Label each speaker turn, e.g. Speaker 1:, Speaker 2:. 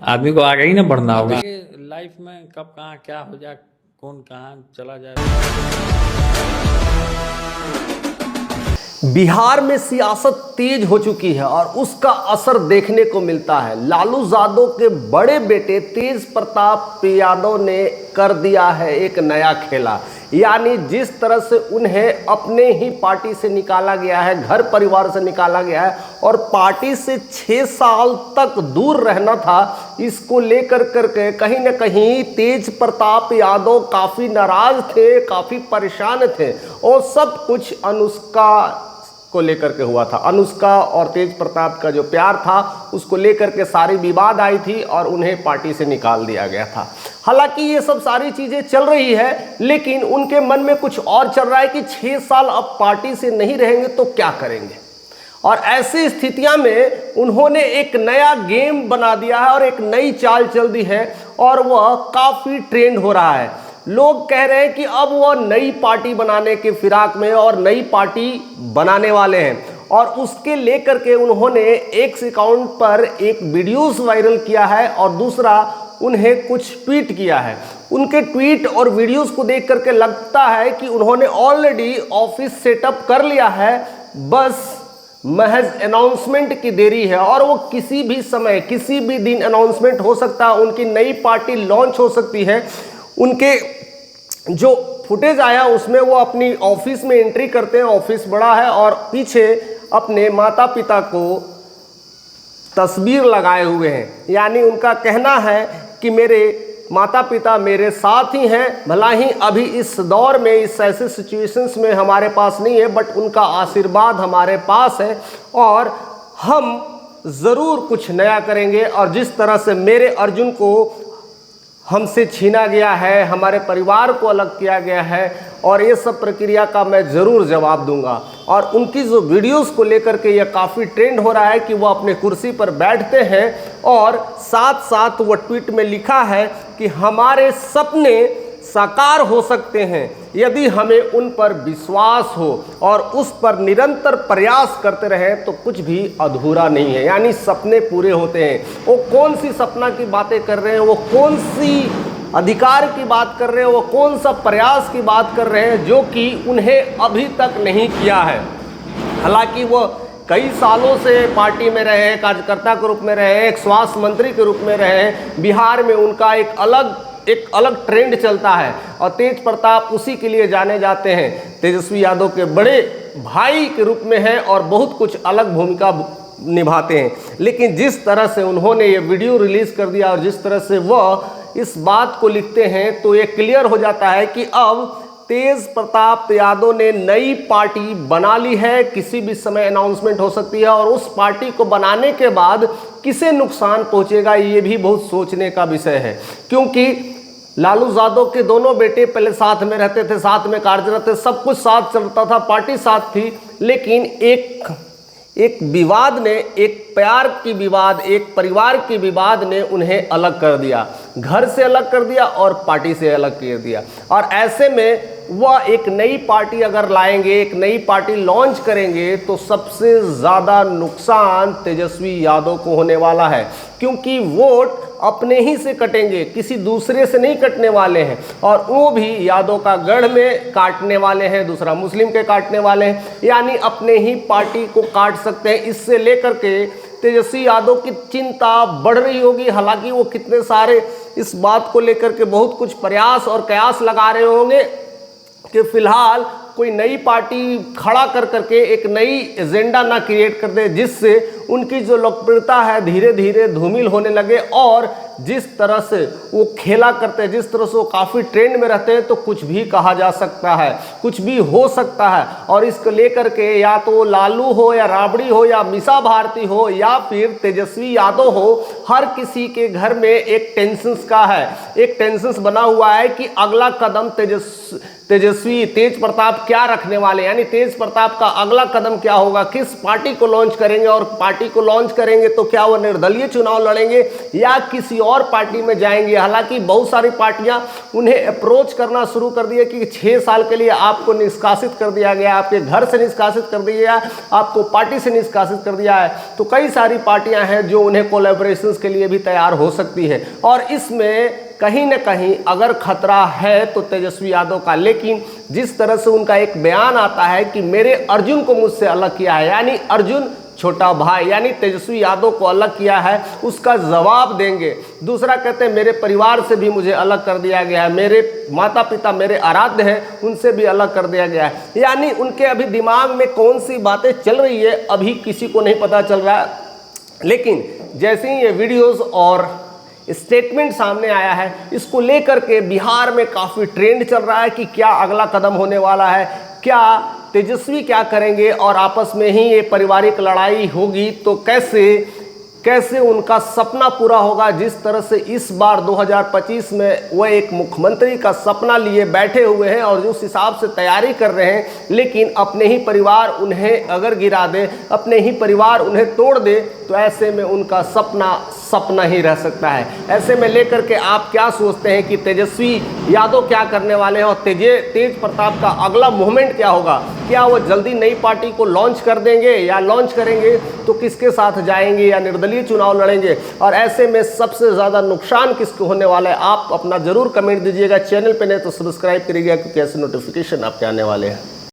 Speaker 1: आदमी को आगे ही ना बढ़ना होगा। लाइफ में कब कहाँ क्या हो जाए, कौन कहाँ चला जाए।
Speaker 2: बिहार में सियासत तेज हो चुकी है और उसका असर देखने को मिलता है। लालू यादव के बड़े बेटे तेज प्रताप यादव ने कर दिया है एक नया खेला। यानी जिस तरह से उन्हें अपने ही पार्टी से निकाला गया है, घर परिवार से निकाला गया है और पार्टी से 6 साल तक दूर रहना था, इसको लेकर करके कहीं ना कहीं तेज प्रताप यादव काफ़ी नाराज थे, काफ़ी परेशान थे और सब कुछ अनुष्का को लेकर के हुआ था। अनुष्का और तेज प्रताप का जो प्यार था उसको लेकर के सारी विवाद आई थी और उन्हें पार्टी से निकाल दिया गया था। हालांकि ये सब सारी चीज़ें चल रही है, लेकिन उनके मन में कुछ और चल रहा है कि 6 साल अब पार्टी से नहीं रहेंगे तो क्या करेंगे। और ऐसी स्थितियां में उन्होंने एक नया गेम बना दिया है और एक नई चाल चल दी है और वह काफ़ी ट्रेंड हो रहा है। लोग कह रहे हैं कि अब वह नई पार्टी बनाने के फिराक में और नई पार्टी बनाने वाले हैं और उसके लेकर के उन्होंने एक्स अकाउंट पर एक वीडियोस वायरल किया है और दूसरा उन्हें कुछ ट्वीट किया है। उनके ट्वीट और वीडियोस को देख करके लगता है कि उन्होंने ऑलरेडी ऑफिस सेटअप कर लिया है, बस महज अनाउंसमेंट की देरी है और वो किसी भी समय किसी भी दिन अनाउंसमेंट हो सकता है, उनकी नई पार्टी लॉन्च हो सकती है। उनके जो फुटेज आया उसमें वो अपनी ऑफिस में एंट्री करते हैं, ऑफिस बड़ा है और पीछे अपने माता पिता को तस्वीर लगाए हुए हैं। यानी उनका कहना है कि मेरे माता पिता मेरे साथ ही हैं, भला ही अभी इस दौर में इस ऐसे सिचुएशंस में हमारे पास नहीं है, बट उनका आशीर्वाद हमारे पास है और हम ज़रूर कुछ नया करेंगे। और जिस तरह से मेरे अर्जुन को हमसे छीना गया है, हमारे परिवार को अलग किया गया है और ये सब प्रक्रिया का मैं ज़रूर जवाब दूंगा। और उनकी जो वीडियोस को लेकर के ये काफ़ी ट्रेंड हो रहा है कि वो अपने कुर्सी पर बैठते हैं और साथ साथ वो ट्वीट में लिखा है कि हमारे सपने साकार हो सकते हैं यदि हमें उन पर विश्वास हो और उस पर निरंतर प्रयास करते रहें तो कुछ भी अधूरा नहीं है। यानी सपने पूरे होते हैं। वो कौन सी सपना की बातें कर रहे हैं, वो कौन सी अधिकार की बात कर रहे हैं, वो कौन सा प्रयास की बात कर रहे हैं जो कि उन्हें अभी तक नहीं किया है। हालांकि वो कई सालों से पार्टी में रहे, कार्यकर्ता के रूप में रहे, एक स्वास्थ्य मंत्री के रूप में रहे। बिहार में उनका एक अलग ट्रेंड चलता है और तेज प्रताप उसी के लिए जाने जाते हैं। तेजस्वी यादव के बड़े भाई के रूप में हैं और बहुत कुछ अलग भूमिका निभाते हैं। लेकिन जिस तरह से उन्होंने ये वीडियो रिलीज़ कर दिया और जिस तरह से वह इस बात को लिखते हैं तो ये क्लियर हो जाता है कि अब तेज प्रताप यादव ने नई पार्टी बना ली है। किसी भी समय अनाउंसमेंट हो सकती है और उस पार्टी को बनाने के बाद किसे नुकसान पहुंचेगा ये भी बहुत सोचने का विषय है। क्योंकि लालू यादव के दोनों बेटे पहले साथ में रहते थे, साथ में कार्यरत थे, सब कुछ साथ चलता था, पार्टी साथ थी। लेकिन एक विवाद ने, एक प्यार की विवाद, एक परिवार की विवाद ने उन्हें अलग कर दिया, घर से अलग कर दिया और पार्टी से अलग कर दिया। और ऐसे में वह एक नई पार्टी अगर लाएंगे, एक नई पार्टी लॉन्च करेंगे तो सबसे ज़्यादा नुकसान तेजस्वी यादव को होने वाला है। क्योंकि वोट अपने ही से कटेंगे, किसी दूसरे से नहीं कटने वाले हैं और वो भी यादव का गढ़ में काटने वाले हैं, दूसरा मुस्लिम के काटने वाले हैं। यानी अपने ही पार्टी को काट सकते हैं। इससे लेकर के तेजस्वी यादव की चिंता बढ़ रही होगी। हालांकि वो कितने सारे इस बात को लेकर के बहुत कुछ प्रयास और कयास लगा रहे होंगे कि फिलहाल कोई नई पार्टी खड़ा कर करके एक नई एजेंडा ना क्रिएट कर दे जिससे उनकी जो लोकप्रियता है धीरे धीरे धूमिल होने लगे। और जिस तरह से वो खेला करते हैं, जिस तरह से वो काफ़ी ट्रेंड में रहते हैं, तो कुछ भी कहा जा सकता है, कुछ भी हो सकता है। और इसको लेकर के या तो लालू हो या राबड़ी हो या मीसा भारती हो या फिर तेजस्वी यादव हो, हर किसी के घर में एक टेंशन का है, एक टेंशन बना हुआ है कि अगला कदम तेजस्वी तेज प्रताप क्या रखने वाले, यानी तेज प्रताप का अगला कदम क्या होगा, किस पार्टी को लॉन्च करेंगे, और पार्टी को लॉन्च करेंगे तो क्या वो निर्दलीय चुनाव लड़ेंगे या किसी और पार्टी में जाएंगे। हालांकि बहुत सारी पार्टियां उन्हें अप्रोच करना शुरू कर दिए कि 6 साल के लिए आपको निष्कासित कर दिया गया, आपके घर से निष्कासित कर दिया गया, आपको पार्टी से निष्कासित कर दिया है। तो कई सारी पार्टियां हैं जो उन्हें कोलैबोरेशन के लिए भी तैयार हो सकती है, और इसमें कहीं न कहीं अगर खतरा है तो तेजस्वी यादव का। लेकिन जिस तरह से उनका एक बयान आता है कि मेरे अर्जुन को मुझसे अलग किया है, यानी अर्जुन छोटा भाई यानी तेजस्वी यादव को अलग किया है, उसका जवाब देंगे। दूसरा कहते हैं मेरे परिवार से भी मुझे अलग कर दिया गया है, मेरे माता पिता मेरे आराध्य हैं उनसे भी अलग कर दिया गया है। यानी उनके अभी दिमाग में कौन सी बातें चल रही है अभी किसी को नहीं पता चल रहा है। लेकिन जैसे ही ये वीडियोज़ और स्टेटमेंट सामने आया है, इसको लेकर के बिहार में काफ़ी ट्रेंड चल रहा है कि क्या अगला कदम होने वाला है, क्या तेजस्वी क्या करेंगे, और आपस में ही ये पारिवारिक लड़ाई होगी तो कैसे उनका सपना पूरा होगा। जिस तरह से इस बार 2025 में वह एक मुख्यमंत्री का सपना लिए बैठे हुए हैं और उस हिसाब से तैयारी कर रहे हैं, लेकिन अपने ही परिवार उन्हें अगर गिरा दे, अपने ही परिवार उन्हें तोड़ दे, तो ऐसे में उनका सपना ही रह सकता है। ऐसे में लेकर के आप क्या सोचते हैं कि तेजस्वी यादव क्या करने वाले हैं और तेज प्रताप का अगला मूवमेंट क्या होगा? क्या वो जल्दी नई पार्टी को लॉन्च कर देंगे, या लॉन्च करेंगे तो किसके साथ जाएंगे, या निर्दलीय चुनाव लड़ेंगे? और ऐसे में सबसे ज़्यादा नुकसान किसको होने वाला है, आप अपना ज़रूर कमेंट दीजिएगा। चैनल पे नहीं तो सब्सक्राइब करिएगा, क्योंकि ऐसे नोटिफिकेशन आपके आने वाले हैं।